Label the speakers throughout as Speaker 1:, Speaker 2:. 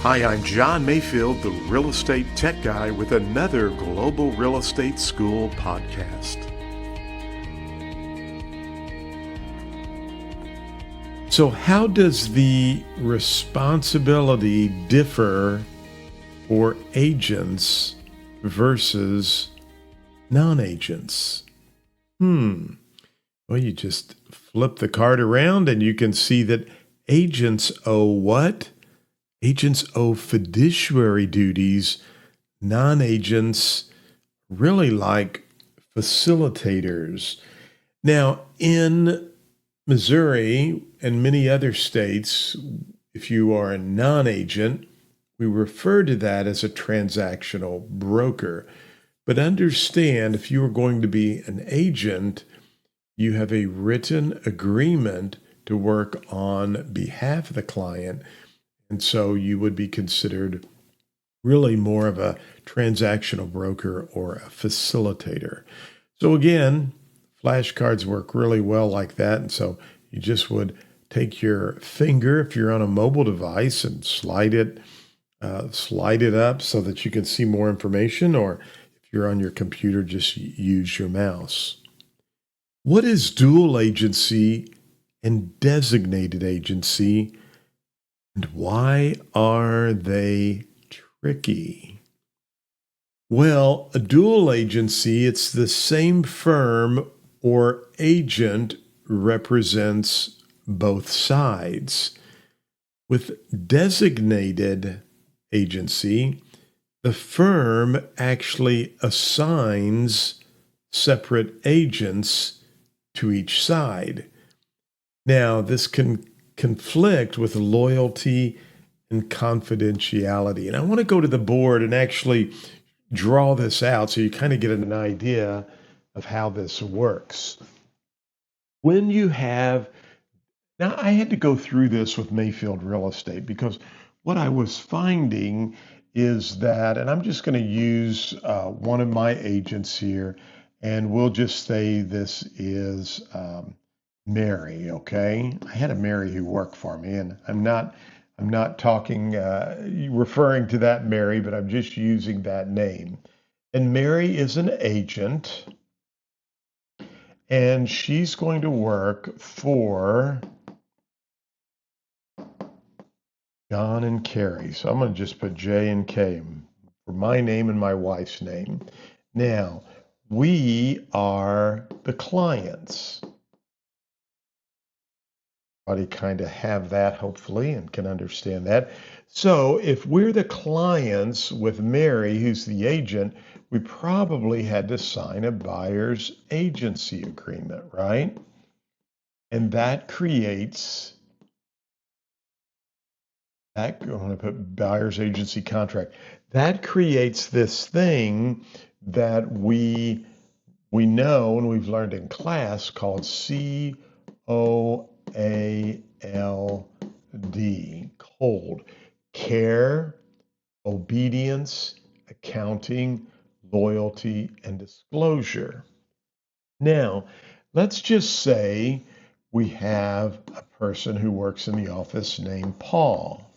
Speaker 1: Hi, I'm John Mayfield, the real estate tech guy, with another Global Real Estate School podcast. So, how does the responsibility differ for agents versus non-agents? Well, you just flip the card around and you can see that agents owe what? Agents owe fiduciary duties. Non-agents really like facilitators. Now, in Missouri and many other states, if you are a non-agent, we refer to that as a transactional broker. But understand, if you are going to be an agent, you have a written agreement to work on behalf of the client. And so you would be considered really more of a transactional broker or a facilitator. So again, flashcards work really well like that. And so you just would take your finger, if you're on a mobile device, and slide it up so that you can see more information. Or if you're on your computer, just use your mouse. What is dual agency and designated agency? And why are they tricky? Well, a dual agency, it's the same firm or agent represents both sides. With designated agency, the firm actually assigns separate agents to each side. Now, this can conflict with loyalty and confidentiality. And I want to go to the board and actually draw this out so you kind of get an idea of how this works. When you have, now I had to go through this with Mayfield Real Estate because what I was finding is that, and I'm just going to use one of my agents here, and we'll just say this is Mary, okay? I had a Mary who worked for me, and I'm not talking referring to that Mary, but I'm just using that name. And Mary is an agent, and she's going to work for John and Carrie. So I'm going to just put J and K for my name and my wife's name. Now, we are the clients. Everybody kind of have that, hopefully, and can understand that. So if we're the clients with Mary, who's the agent, we probably had to sign a buyer's agency agreement, right? And that creates, I'm going to put buyer's agency contract. That creates this thing that we know and we've learned in class called COALD, cold, care, obedience, accounting, loyalty, and disclosure. Now, let's just say we have a person who works in the office named Paul.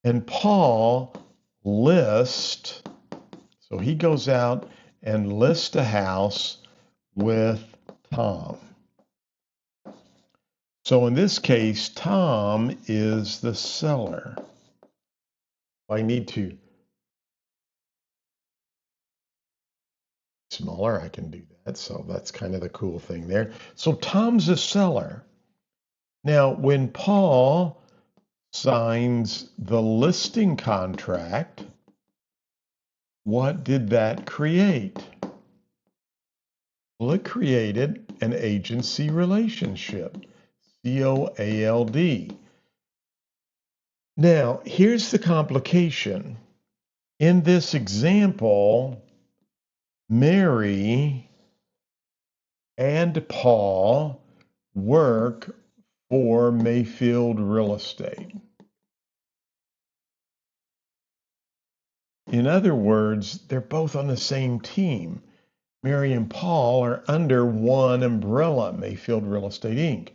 Speaker 1: And Paul lists, so he goes out and lists a house with Tom. So in this case, Tom is the seller. If I need to smaller, I can do that. So that's kind of the cool thing there. So Tom's a seller. Now, when Paul signs the listing contract, what did that create? Well, it created an agency relationship, COALD. Now, here's the complication. In this example, Mary and Paul work for Mayfield Real Estate. In other words, they're both on the same team. Mary and Paul are under one umbrella, Mayfield Real Estate Inc.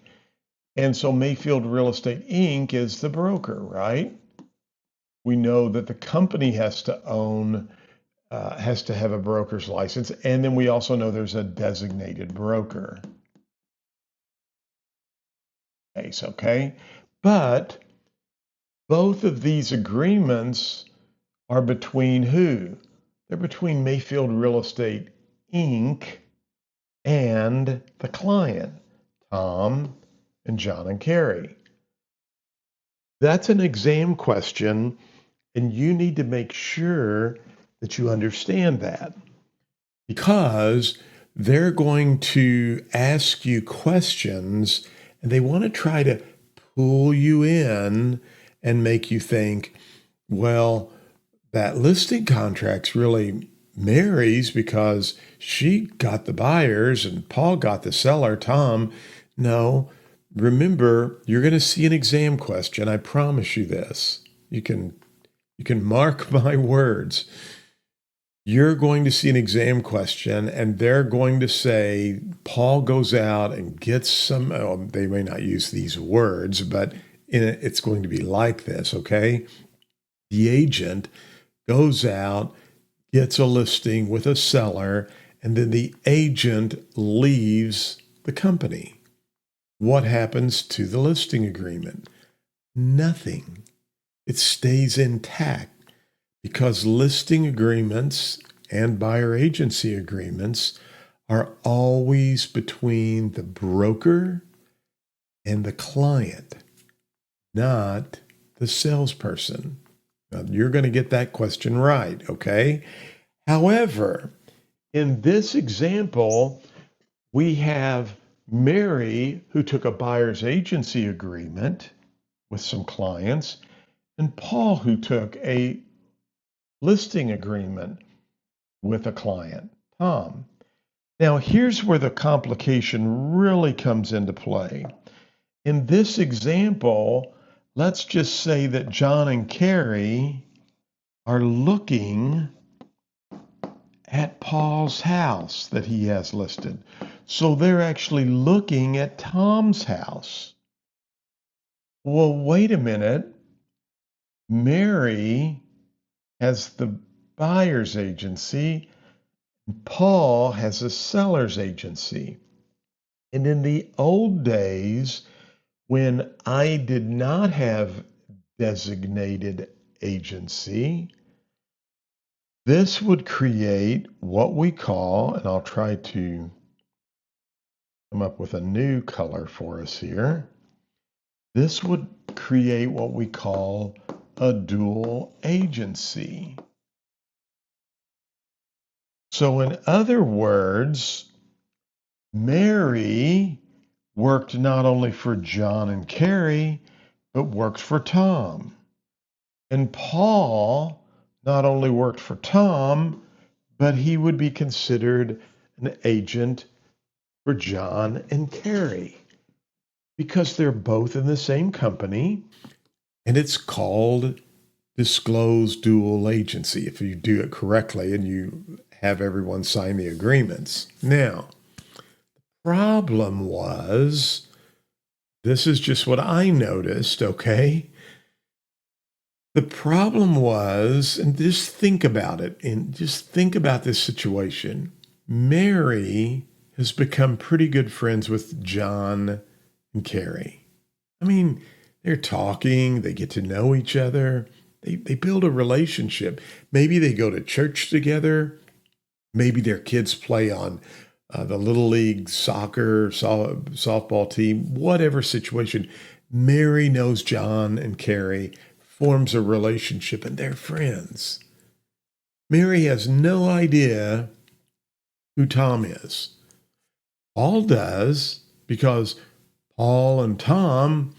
Speaker 1: And so Mayfield Real Estate Inc. is the broker, right? We know that the company has to has to have a broker's license. And then we also know there's a designated broker. Okay. But both of these agreements are between who? They're between Mayfield Real Estate Inc. and the client, Tom and John and Carrie. That's an exam question, and you need to make sure that you understand that because they're going to ask you questions and they want to try to pull you in and make you think, well, that listing contract's really Mary's because she got the buyers and Paul got the seller, Tom. No, remember, you're going to see an exam question. I promise you this. You can mark my words. You're going to see an exam question and they're going to say, Paul goes out and gets some, they may not use these words, but it's going to be like this, okay? The agent goes out, gets a listing with a seller, and then the agent leaves the company. What happens to the listing agreement? Nothing. It stays intact because listing agreements and buyer agency agreements are always between the broker and the client, not the salesperson. Now, you're going to get that question right, okay? However, in this example, we have Mary who took a buyer's agency agreement with some clients, and Paul who took a listing agreement with a client, Tom. Now, here's where the complication really comes into play. In this example, let's just say that John and Carrie are looking at Paul's house that he has listed. So they're actually looking at Tom's house. Well, wait a minute. Mary has the buyer's agency. Paul has a seller's agency. And in the old days, when I did not have designated agency, this would create what we call, and I'll try to come up with a new color for us here. This would create what we call a dual agency. So in other words, Mary worked not only for John and Carrie, but worked for Tom. And Paul not only worked for Tom, but he would be considered an agent for John and Carrie because they're both in the same company, and it's called disclosed dual agency if you do it correctly and you have everyone sign the agreements. Now, the problem was, this is just what I noticed, okay? The problem was, and just think about it, and just think about this situation. Mary has become pretty good friends with John and Carrie. I mean, they're talking, they get to know each other, they build a relationship. Maybe they go to church together. Maybe their kids play on the Little League soccer, softball team, whatever situation. Mary knows John and Carrie, forms a relationship, and they're friends. Mary has no idea who Tom is. Paul does because Paul and Tom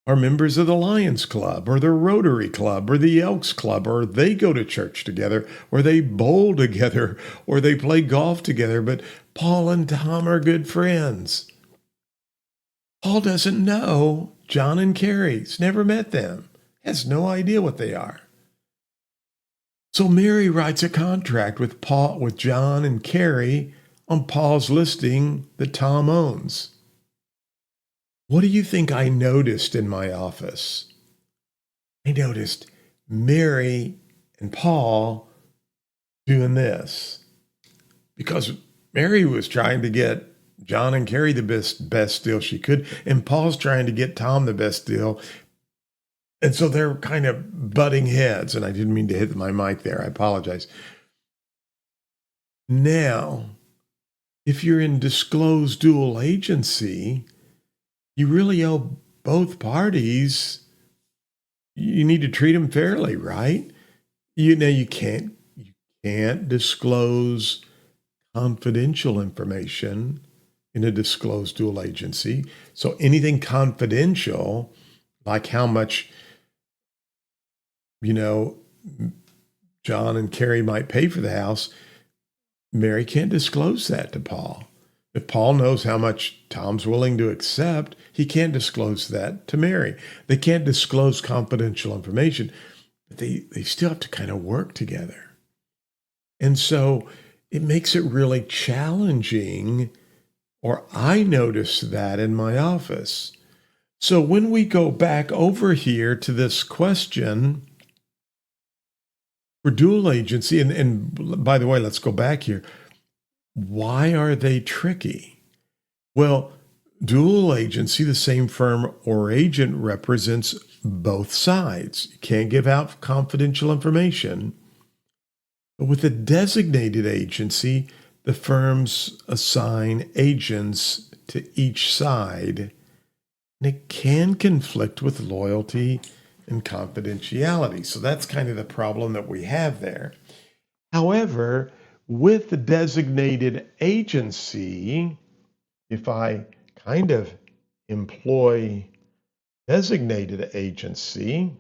Speaker 1: are members of the Lions Club or the Rotary Club or the Elks Club, or they go to church together, or they bowl together, or they play golf together. But Paul and Tom are good friends. Paul doesn't know John and Carrie. He's never met them. Has no idea what they are. So Mary writes a contract with John and Carrie on Paul's listing that Tom owns. What do you think I noticed in my office? I noticed Mary and Paul doing this? Because Mary was trying to get John and Carrie the best deal she could, and Paul's trying to get Tom the best deal. And so they're kind of butting heads, and I didn't mean to hit my mic there. I apologize. Now, if you're in disclosed dual agency, you really owe both parties. You need to treat them fairly, right? You can't disclose confidential information in a disclosed dual agency. So anything confidential, like how much, John and Carrie might pay for the house, Mary can't disclose that to Paul. If Paul knows how much Tom's willing to accept, he can't disclose that to Mary. They can't disclose confidential information, but they still have to kind of work together. And so it makes it really challenging, or I notice that in my office. So when we go back over here to this question for dual agency, and by the way, let's go back here. Why are they tricky? Well, dual agency, the same firm or agent, represents both sides. You can't give out confidential information. But with a designated agency, the firms assign agents to each side, and it can conflict with loyalty and confidentiality. So that's kind of the problem that we have there. However, with the designated agency, if I kind of employ designated agency,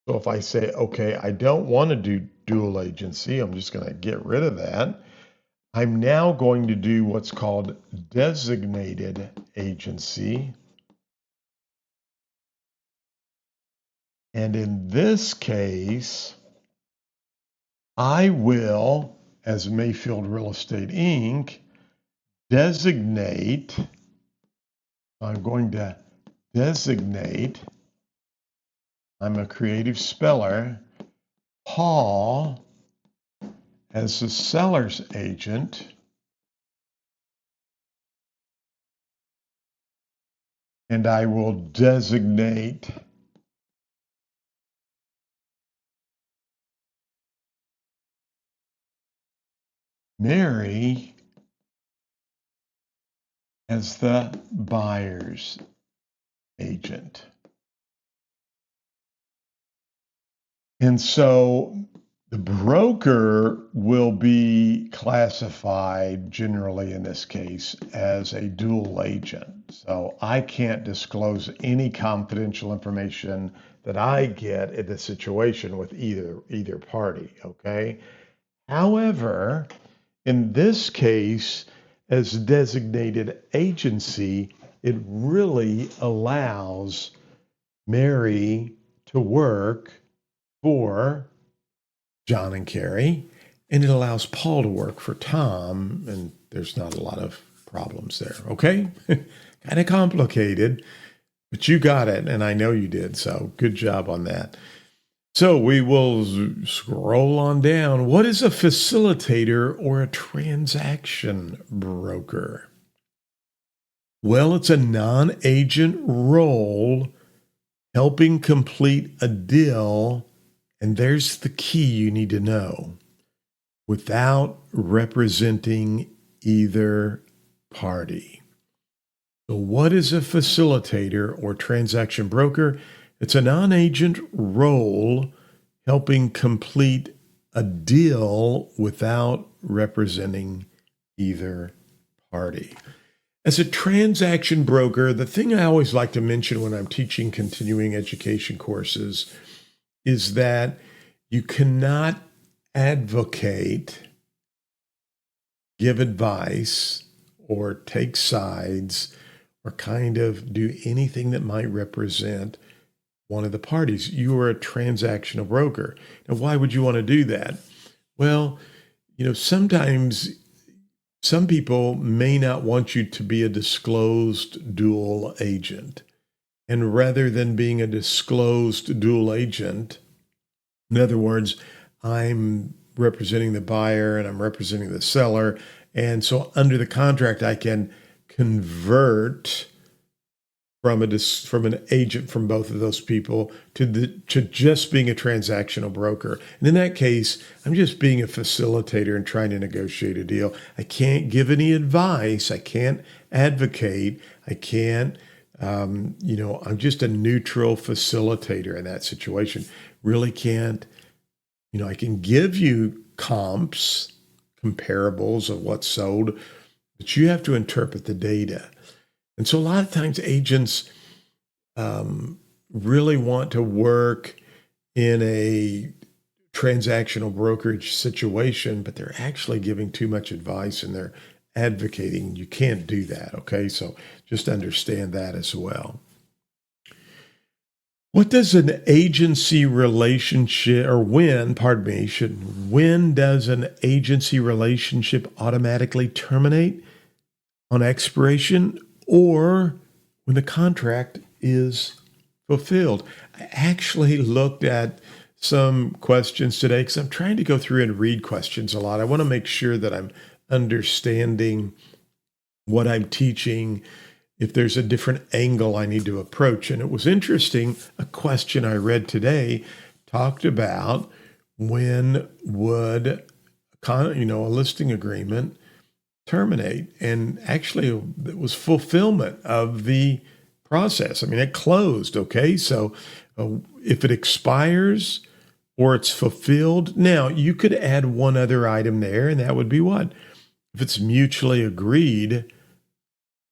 Speaker 1: so if I say, okay, I don't want to do dual agency, I'm just going to get rid of that. I'm now going to do what's called designated agency. And in this case, I will, as Mayfield Real Estate Inc., I'm going to designate, I'm a creative speller, Paul as the seller's agent, and I will designate Mary as the buyer's agent. And so the broker will be classified generally in this case as a dual agent. So I can't disclose any confidential information that I get in the situation with either party, okay? However, in this case, as designated agency, it really allows Mary to work for John and Carrie, and it allows Paul to work for Tom, and there's not a lot of problems there, okay? Kind of complicated, but you got it, and I know you did, so good job on that. So we will scroll on down. What is a facilitator or a transaction broker? Well, it's a non-agent role helping complete a deal, and there's the key you need to know, without representing either party. So what is a facilitator or transaction broker? It's a non-agent role helping complete a deal without representing either party. As a transaction broker, the thing I always like to mention when I'm teaching continuing education courses is that you cannot advocate, give advice, or take sides, or kind of do anything that might represent one of the parties. You are a transactional broker. Now, why would you want to do that? Well, sometimes some people may not want you to be a disclosed dual agent. And rather than being a disclosed dual agent, In other words, I'm representing the buyer and I'm representing the seller. And so under the contract, I can convert from an agent from both of those people to just being a transactional broker. And in that case, I'm just being a facilitator and trying to negotiate a deal. I can't give any advice. I can't advocate. I can't, I'm just a neutral facilitator in that situation. Really can't, I can give you comparables of what's sold, but you have to interpret the data. And so a lot of times agents really want to work in a transactional brokerage situation, but they're actually giving too much advice and they're advocating. You can't do that, okay? So just understand that as well. What does an agency relationship, or when does an agency relationship automatically terminate? On expiration or when the contract is fulfilled? I actually looked at some questions today because I'm trying to go through and read questions a lot. I want to make sure that I'm understanding what I'm teaching, if there's a different angle I need to approach. And it was interesting, a question I read today talked about when would a listing agreement terminate, and actually it was fulfillment of the process. I mean, it closed. Okay, so if it expires or it's fulfilled, now you could add one other item there, and that would be what? If it's mutually agreed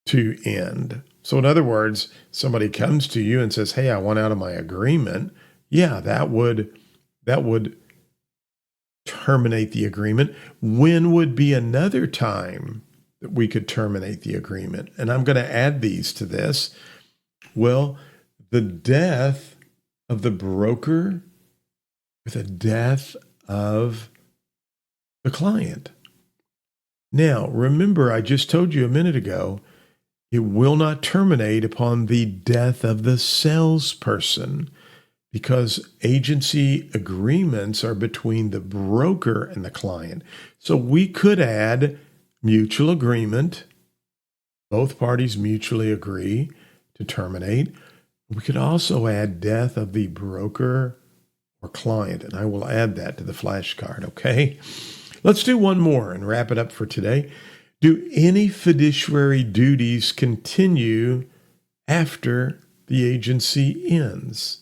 Speaker 1: to end. So in other words, somebody comes to you and says, "Hey, I want out of my agreement." Yeah, that would terminate the agreement. When would be another time that we could terminate the agreement? And I'm going to add these to this. Well, the death of the broker with the death of the client. Now, remember, I just told you a minute ago, it will not terminate upon the death of the salesperson, because agency agreements are between the broker and the client. So we could add mutual agreement. Both parties mutually agree to terminate. We could also add death of the broker or client, and I will add that to the flashcard, okay? Let's do one more and wrap it up for today. Do any fiduciary duties continue after the agency ends?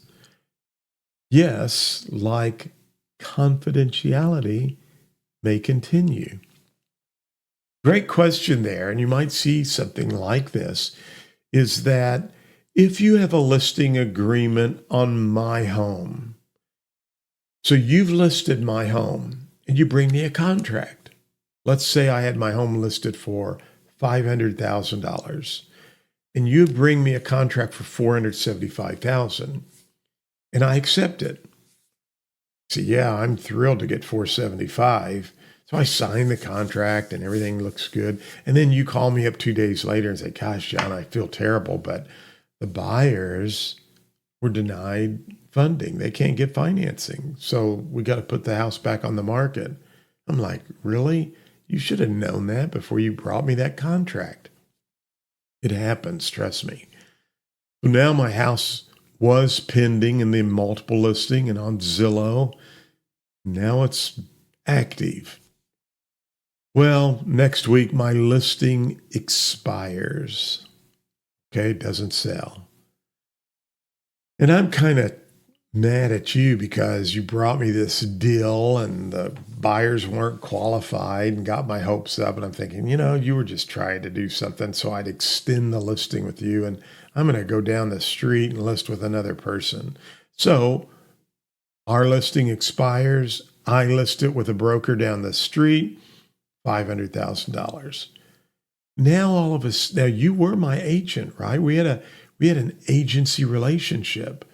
Speaker 1: Yes, like confidentiality may continue. Great question there. And you might see something like this, is that if you have a listing agreement on my home, so you've listed my home and you bring me a contract. Let's say I had my home listed for $500,000 and you bring me a contract for $475,000. And I accept it. So yeah, I'm thrilled to get $475,000. So I sign the contract and everything looks good. And then you call me up 2 days later and say, "Gosh, John, I feel terrible, but the buyers were denied funding. They can't get financing. So we got to put the house back on the market." I'm like, "Really? You should have known that before you brought me that contract." It happens, trust me. So now my house was pending in the multiple listing and on Zillow. Now it's active. Well, next week my listing expires. Okay, it doesn't sell. And I'm kind of mad at you because you brought me this deal and the buyers weren't qualified and got my hopes up. And I'm thinking, you were just trying to do something so I'd extend the listing with you. And I'm going to go down the street and list with another person. So our listing expires. I list it with a broker down the street, $500,000. Now you were my agent, right? We had an agency relationship.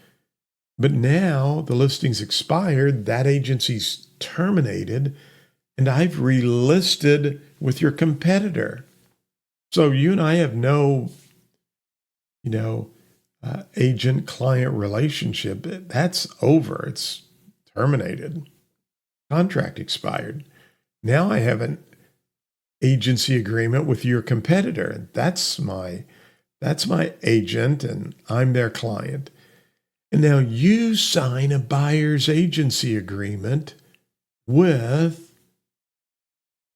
Speaker 1: But now the listing's expired, that agency's terminated, and I've relisted with your competitor. So you and I have no, agent-client relationship. That's over. It's terminated. Contract expired. Now I have an agency agreement with your competitor. That's my agent, and I'm their client. And now you sign a buyer's agency agreement with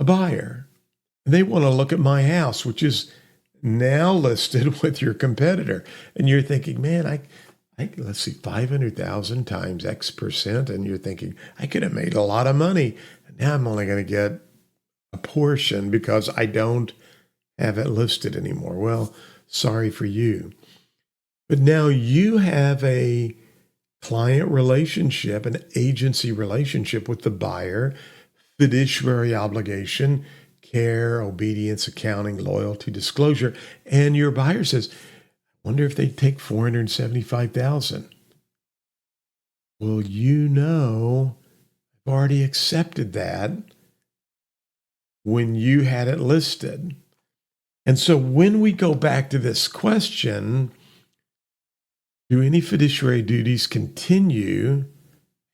Speaker 1: a buyer. And they want to look at my house, which is now listed with your competitor. And you're thinking, man, let's see, 500,000 times X percent. And you're thinking, I could have made a lot of money. And now I'm only going to get a portion because I don't have it listed anymore. Well, sorry for you. But now you have a client relationship, an agency relationship with the buyer, fiduciary obligation, care, obedience, accounting, loyalty, disclosure. And your buyer says, I wonder if they'd take $475,000. Well, I've already accepted that when you had it listed. And so when we go back to this question, do any fiduciary duties continue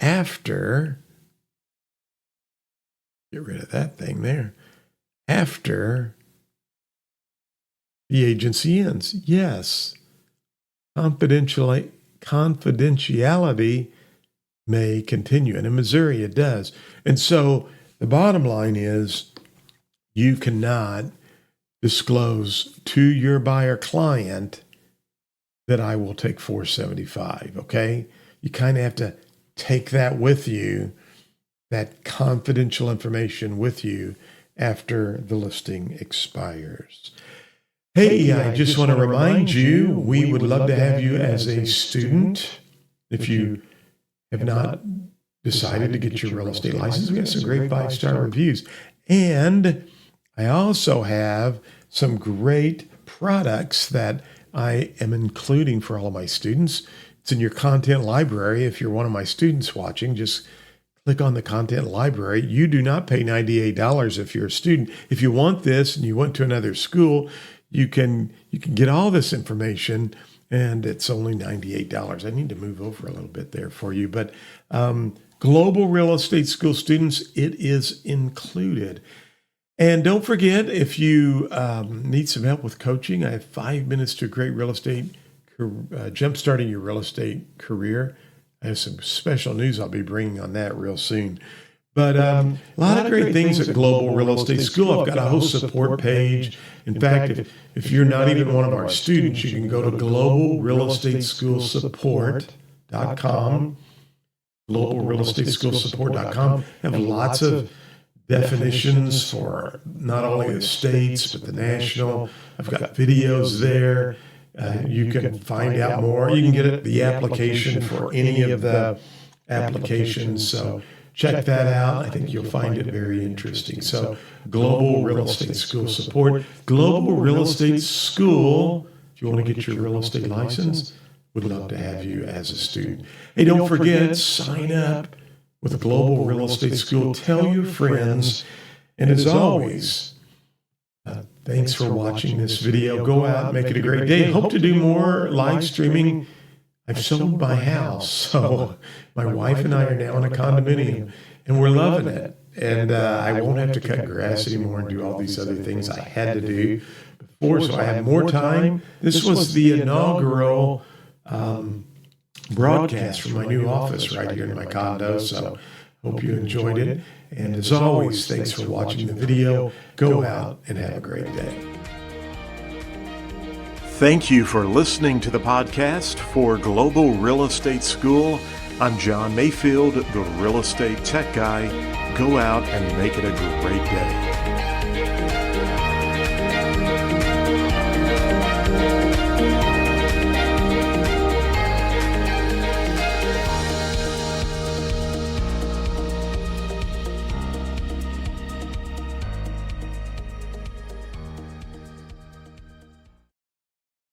Speaker 1: after, get rid of that thing there, after the agency ends? Yes. Confidentiality may continue. And in Missouri, it does. And so the bottom line is you cannot disclose to your buyer client that I will take $475, okay? You kind of have to take that with you, that confidential information with you after the listing expires. Hey, I just want to remind you, we would love to have you as a student. If you have not decided to get your real estate license, we have some great 5-star reviews. And I also have some great products that I am including for all of my students. It's in your content library. If you're one of my students watching, just click on the content library. You do not pay $98 if you're a student. If you want this and you went to another school, you can get all this information, and it's only $98. I need to move over a little bit there for you. But Global Real Estate School students, it is included. And don't forget, if you need some help with coaching, I have 5 minutes to a great real estate, jumpstarting your real estate career. I have some special news I'll be bringing on that real soon. But a lot of great things at Global Real Estate School. I've got a host support page. In fact, if you're not even one of our students, you can go to globalrealestateschoolsupport.com, globalrealestateschoolsupport.com. I have lots of definitions for not only the states, but the national. I've got videos there. You can find out more. You can get the application for any of the applications. So check that out. I think you'll find it very interesting. So Global Real Estate School Support. Global Real Estate School, if you want to get your real estate license, would love to have you as a student. Hey, don't forget, sign up with Global Real Estate School. Tell your friends. And as always, thanks for watching this video. Go out, make it a great day. Hope to do more live streaming. I've sold my house, so my wife and I are now in a condominium, and we're loving it. And I won't have to cut grass anymore and do all these other things I had to do before, so I have more time. This was the inaugural broadcast from my new office right here in my condo, so hope you enjoyed it. And as always, thanks for watching the video. Go out and have a great day. Thank you for listening to the podcast for Global Real Estate School. I'm John Mayfield, the Real Estate Tech Guy. Go out and make it a great day.